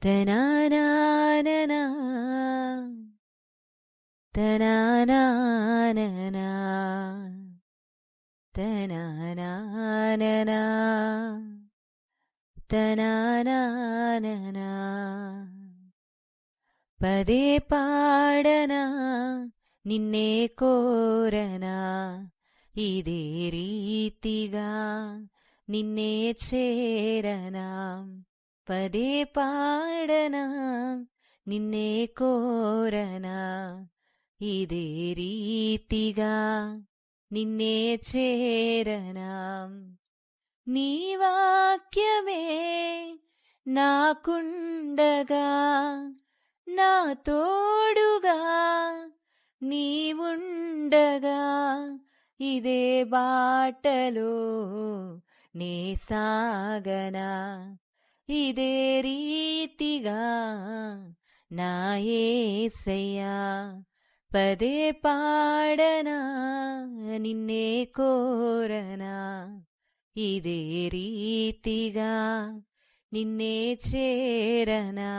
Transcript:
తనానాననా తనానాననా తనానాననా తనానాననా పదే పాడనా నిన్నే కోరనా ఇదే రీతిగా నిన్నే చేరనా పదే పాడనా నిన్నే కోరనా ఇదే రీతిగా నిన్నే చేరనా నీ వాక్యమే నాకుండగా నా తోడుగా నీవుండగా ఇదే బాటలో నే సాగనా ఇదే రీతిగా నా యేసయ్యా పదే పాడనా నిన్నే కోరనా ఇదే రీతిగా నిన్నే చేరనా